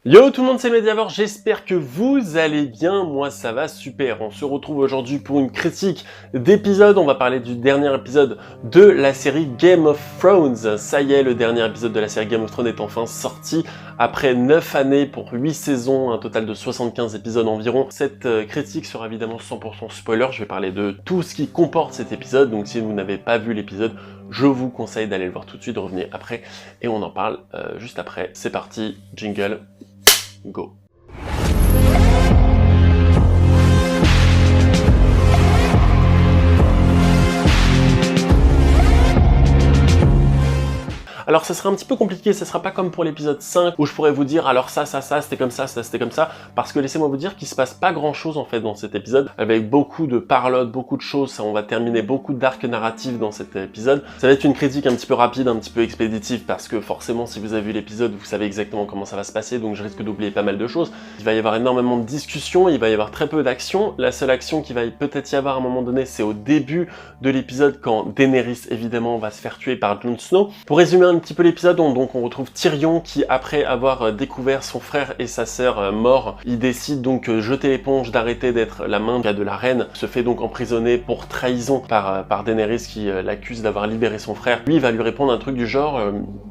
Yo tout le monde, c'est Mediavore, j'espère que vous allez bien, moi ça va super. On se retrouve aujourd'hui pour une critique d'épisode, on va parler du dernier épisode de la série Game of Thrones. Ça y est, le dernier épisode de la série Game of Thrones est enfin sorti après 9 années pour 8 saisons, un total de 75 épisodes environ. Cette critique sera évidemment 100% spoiler, je vais parler de tout ce qui comporte cet épisode, donc si vous n'avez pas vu l'épisode, je vous conseille d'aller le voir tout de suite, de revenir après, et on en parle juste après. C'est parti, jingle. Go. Alors ça sera un petit peu compliqué, ça sera pas comme pour l'épisode 5 où je pourrais vous dire alors ça c'était comme ça c'était comme ça, parce que laissez-moi vous dire qu'il se passe pas grand chose en fait dans cet épisode, avec beaucoup de parlotte, beaucoup de choses, ça, on va terminer beaucoup d'arcs narratifs dans cet épisode. Ça va être une critique un petit peu rapide, un petit peu expéditive, parce que forcément si vous avez vu l'épisode, vous savez exactement comment ça va se passer, donc je risque d'oublier pas mal de choses. Il va y avoir énormément de discussions, il va y avoir très peu d'action. La seule action qui va peut-être y avoir à un moment donné, c'est au début de l'épisode quand Daenerys évidemment va se faire tuer par Jon Snow. Pour résumer un petit peu l'épisode, donc on retrouve Tyrion qui, après avoir découvert son frère et sa sœur morts, il décide donc jeter l'éponge, d'arrêter d'être la main de la reine, se fait donc emprisonner pour trahison par Daenerys qui l'accuse d'avoir libéré son frère. Lui il va lui répondre un truc du genre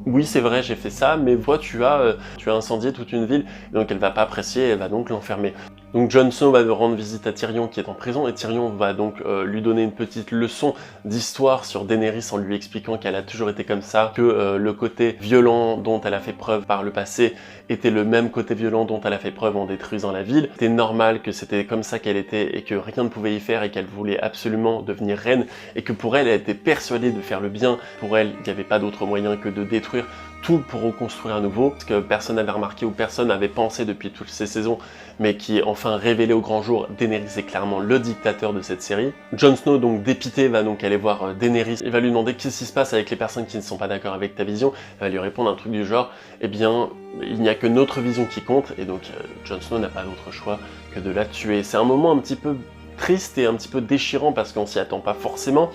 oui c'est vrai j'ai fait ça, mais toi tu as incendié toute une ville, et donc elle va pas apprécier, elle va donc l'enfermer. Donc Jon Snow va rendre visite à Tyrion qui est en prison, et Tyrion va donc lui donner une petite leçon d'histoire sur Daenerys en lui expliquant qu'elle a toujours été comme ça, que le côté violent dont elle a fait preuve par le passé était le même côté violent dont elle a fait preuve en détruisant la ville. C'était normal que c'était comme ça qu'elle était et que rien ne pouvait y faire, et qu'elle voulait absolument devenir reine, et que pour elle, elle était persuadée de faire le bien. Pour elle, il n'y avait pas d'autre moyen que de détruire tout pour reconstruire à nouveau, ce que personne n'avait remarqué ou personne n'avait pensé depuis toutes ces saisons, mais qui est enfin révélé au grand jour. Daenerys est clairement le dictateur de cette série. Jon Snow, donc dépité, va donc aller voir Daenerys, il va lui demander qu'est-ce qui se passe avec les personnes qui ne sont pas d'accord avec ta vision. Elle va lui répondre un truc du genre, eh bien, il n'y a que notre vision qui compte, et donc Jon Snow n'a pas d'autre choix que de la tuer. C'est un moment un petit peu triste et un petit peu déchirant parce qu'on s'y attend pas forcément.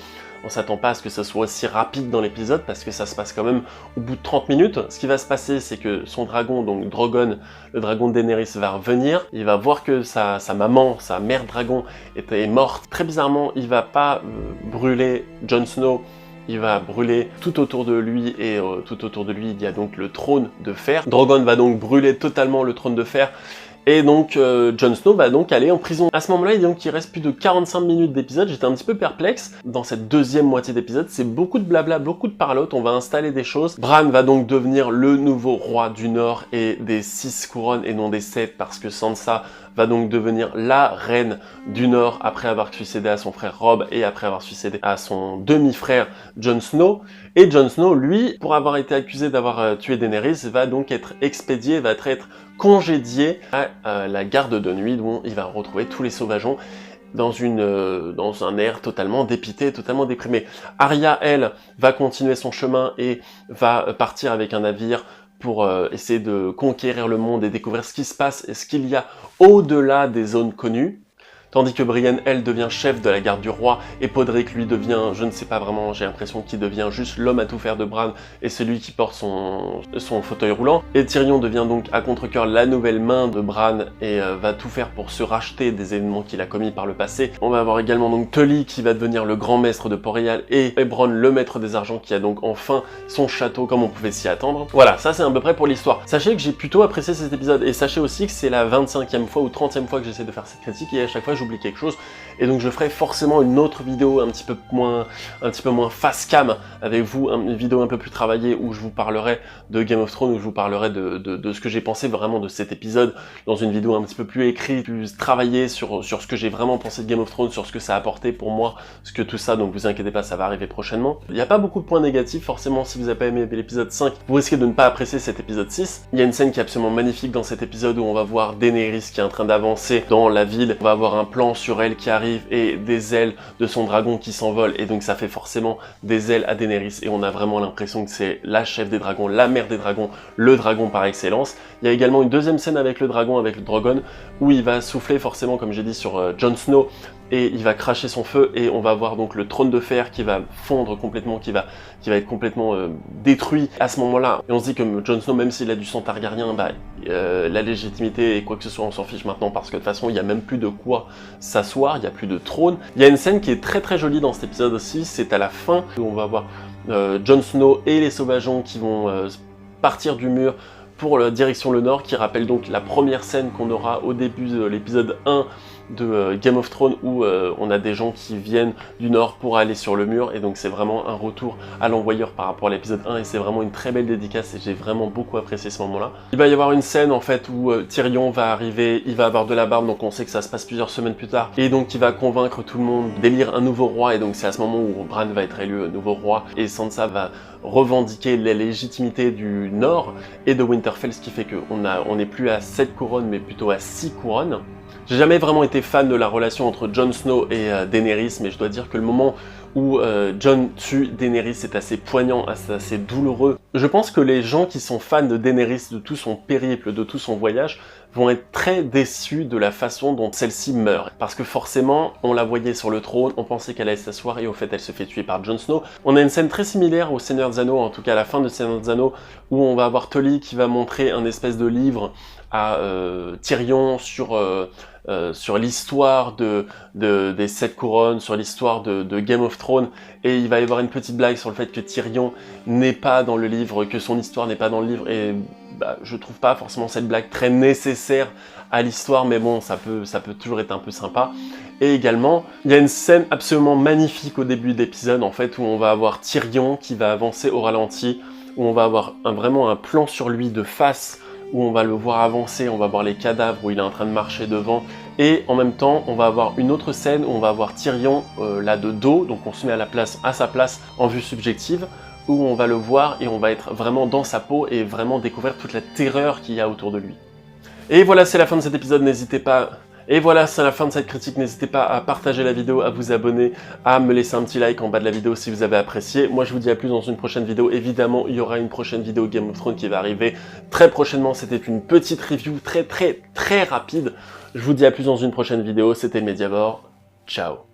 On s'attend pas à ce que ça soit aussi rapide dans l'épisode, parce que ça se passe quand même au bout de 30 minutes. Ce qui va se passer, c'est que son dragon, donc Drogon, le dragon de Daenerys, va revenir. Il va voir que sa maman, sa mère dragon, est morte. Très bizarrement, il va pas brûler Jon Snow, il va brûler tout autour de lui, et tout autour de lui, il y a donc le trône de fer. Drogon va donc brûler totalement le trône de fer, et donc Jon Snow va donc aller en prison. À ce moment-là, il reste plus de 45 minutes d'épisode. J'étais un petit peu perplexe dans cette deuxième moitié d'épisode. C'est beaucoup de blabla, beaucoup de parlotte, on va installer des choses. Bran va donc devenir le nouveau roi du Nord et des 6 couronnes et non des 7, parce que Sansa va donc devenir la reine du Nord après avoir succédé à son frère Robb et après avoir succédé à son demi-frère Jon Snow. Et Jon Snow, lui, pour avoir été accusé d'avoir tué Daenerys, va donc être expédié, va être congédié à la garde de nuit, où il va retrouver tous les sauvageons dans un air totalement dépité, totalement déprimé. Arya, elle, va continuer son chemin et va partir avec un navire pour essayer de conquérir le monde et découvrir ce qui se passe et ce qu'il y a au-delà des zones connues. Tandis que Brienne, elle, devient chef de la garde du roi, et Podrick, lui, devient, je ne sais pas vraiment, j'ai l'impression qu'il devient juste l'homme à tout faire de Bran, et celui qui porte son fauteuil roulant. Et Tyrion devient donc à contre-cœur la nouvelle main de Bran, et va tout faire pour se racheter des événements qu'il a commis par le passé. On va avoir également donc Tully qui va devenir le grand maître de Port-Réal, et Ebron, le maître des argents, qui a donc enfin son château comme on pouvait s'y attendre. Voilà, ça c'est à peu près pour l'histoire. Sachez que j'ai plutôt apprécié cet épisode, et sachez aussi que c'est la 25e fois ou 30e fois que j'essaie de faire cette critique, et à chaque fois j'oublie quelque chose, et donc je ferai forcément une autre vidéo un petit peu moins face cam avec vous, une vidéo un peu plus travaillée où je vous parlerai de Game of Thrones, où je vous parlerai de ce que j'ai pensé vraiment de cet épisode, dans une vidéo un petit peu plus écrite, plus travaillée sur ce que j'ai vraiment pensé de Game of Thrones, sur ce que ça a apporté pour moi, ce que tout ça, donc vous inquiétez pas, ça va arriver prochainement. Il n'y a pas beaucoup de points négatifs, forcément. Si vous n'avez pas aimé l'épisode 5, vous risquez de ne pas apprécier cet épisode 6. Il y a une scène qui est absolument magnifique dans cet épisode où on va voir Daenerys qui est en train d'avancer dans la ville, on va avoir un plan sur elle qui arrive et des ailes de son dragon qui s'envolent, et donc ça fait forcément des ailes à Daenerys, et on a vraiment l'impression que c'est la chef des dragons, la mère des dragons, le dragon par excellence. Il y a également une deuxième scène avec le dragon, avec le Drogon, où il va souffler forcément, comme j'ai dit, sur Jon Snow, et il va cracher son feu et on va voir donc le trône de fer qui va fondre complètement, qui va être complètement détruit à ce moment-là. Et on se dit que Jon Snow, même s'il a du sang targaryen, la légitimité et quoi que ce soit, on s'en fiche maintenant parce que de toute façon il n'y a même plus de quoi s'asseoir, il n'y a plus de trône. Il y a une scène qui est très très jolie dans cet épisode aussi, c'est à la fin où on va voir Jon Snow et les sauvageons qui vont partir du mur pour la direction le nord, qui rappelle donc la première scène qu'on aura au début de l'épisode 1 de Game of Thrones où on a des gens qui viennent du nord pour aller sur le mur, et donc c'est vraiment un retour à l'envoyeur par rapport à l'épisode 1 et c'est vraiment une très belle dédicace et j'ai vraiment beaucoup apprécié ce moment-là. Il va y avoir une scène en fait où Tyrion va arriver, il va avoir de la barbe, donc on sait que ça se passe plusieurs semaines plus tard, et donc il va convaincre tout le monde d'élire un nouveau roi, et donc c'est à ce moment où Bran va être élu nouveau roi et Sansa va revendiquer la légitimité du nord et de Winterfell, ce qui fait qu'on n'est plus à 7 couronnes mais plutôt à 6 couronnes. J'ai jamais vraiment été fan de la relation entre Jon Snow et Daenerys, mais je dois dire que le moment où Jon tue Daenerys est assez poignant, assez douloureux. Je pense que les gens qui sont fans de Daenerys, de tout son périple, de tout son voyage, vont être très déçus de la façon dont celle-ci meurt. Parce que forcément, on la voyait sur le trône, on pensait qu'elle allait s'asseoir et au fait elle se fait tuer par Jon Snow. On a une scène très similaire au Seigneur des Anneaux, en tout cas à la fin de Seigneur des Anneaux, où on va avoir Tully qui va montrer un espèce de livre à Tyrion sur l'histoire des 7 couronnes, sur l'histoire de Game of Thrones, et il va y avoir une petite blague sur le fait que Tyrion n'est pas dans le livre, que son histoire n'est pas dans le livre, et je trouve pas forcément cette blague très nécessaire à l'histoire, mais bon, ça peut toujours être un peu sympa. Et également, il y a une scène absolument magnifique au début de l'épisode, en fait, où on va avoir Tyrion qui va avancer au ralenti, où on va avoir vraiment un plan sur lui de face, où on va le voir avancer, on va voir les cadavres, où il est en train de marcher devant, et en même temps, on va avoir une autre scène où on va voir Tyrion là de dos, donc on se met à sa place en vue subjective, où on va le voir et on va être vraiment dans sa peau et vraiment découvrir toute la terreur qu'il y a autour de lui. Et voilà, c'est la fin de cet épisode, n'hésitez pas... Et voilà, c'est la fin de cette critique, n'hésitez pas à partager la vidéo, à vous abonner, à me laisser un petit like en bas de la vidéo si vous avez apprécié. Moi je vous dis à plus dans une prochaine vidéo, évidemment il y aura une prochaine vidéo Game of Thrones qui va arriver très prochainement, c'était une petite review très rapide. Je vous dis à plus dans une prochaine vidéo, c'était Mediavore, ciao.